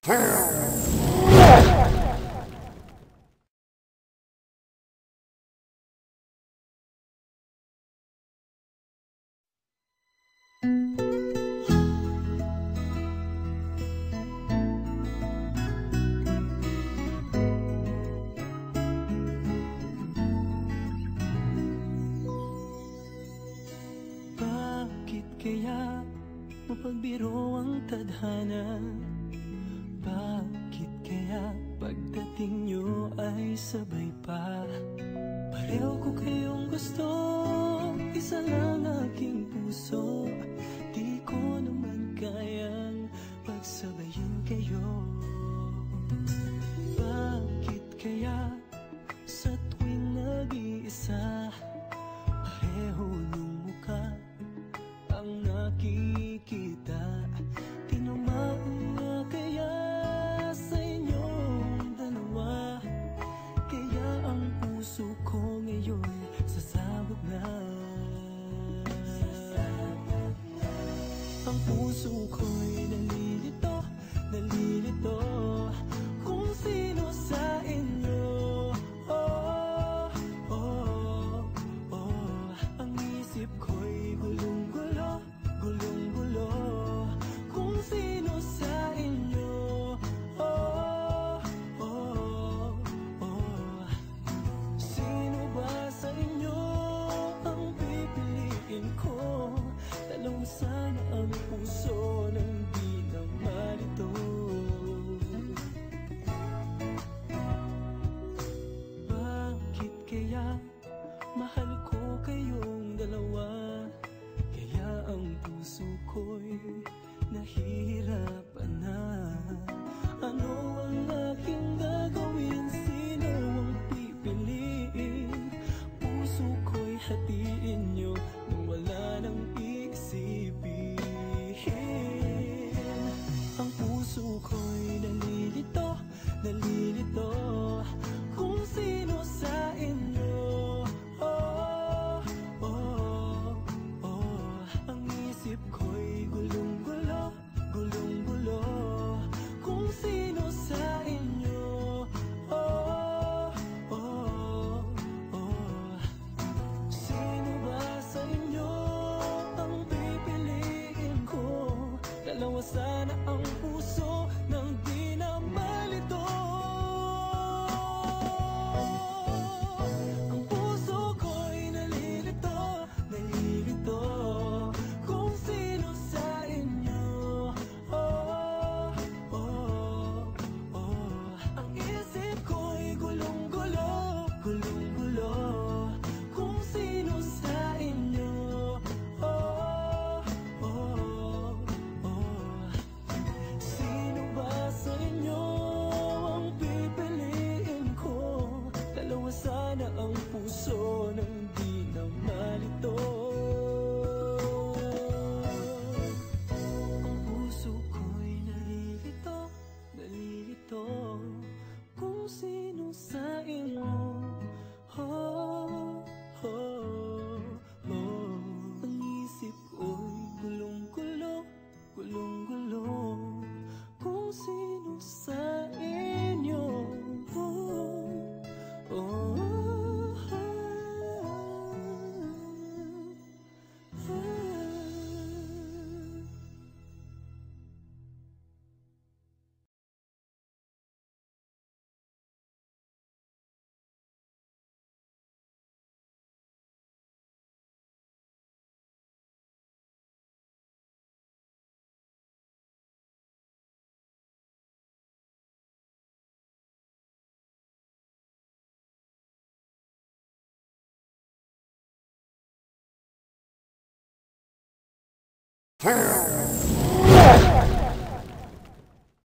Bakit kaya mapagbiro ang tadhana? Bakit kaya pagdating nyo ay sabay pa? Pareho ko kayong gusto, isa lang aking puso. Di ko naman kayang pagsabayin kayo. Bakit kaya sa tuwing nag-iisa, pareho nung mukha ang nakikita? Tinamaan nga kaya sa inyong dalawa, kaya ang puso ko ngayon sasabog na. Ang puso ko'y nalilito, nalilito kung sino sa inyo. Oh, oh, oh. Ang isip ko'y gulong-gulo, gulong-gulo kung sino sa inyo. Oh, oh, oh. Sino ba sa inyo ang pipiliin ko? Dalawang sana ang puso nang di na malito. Bakit kaya mahal ko kayong dalawa, kaya ang puso ko'y nahihirapan na? Ano ang aking gagawin? Sino ang pipiliin? Puso ko'y hatiin nyo nang wala nang iisipin. Ang puso ko'y nalilito, nalilito kung sino sa inyo. Oh, oh, oh. Ang isip ko'y gulong-gulo, gulong-gulo kung sino sa inyo. Oh, oh, oh. Sino ba sa inyo ang pipiliin ko? Dalawa sana ang puso nang di na malito. Ang puso ko'y nalilito, nalilito kung sino sa inyo. Oh, oh, oh. Ang isip ko'y gulong-gulo, gulong-gulo kung sino sa inyo. Oh, oh, oh. Sino ba sa inyo ang pipiliin ko? Dalawa sana ang puso nang di na malito. Ang puso ko'y nalilito, nalilito kung sino sa inyo. Oh, oh, oh. Ang isip ko'y gulong-gulo, gulong-gulo kung sino sa inyo. Oh, oh, Huh?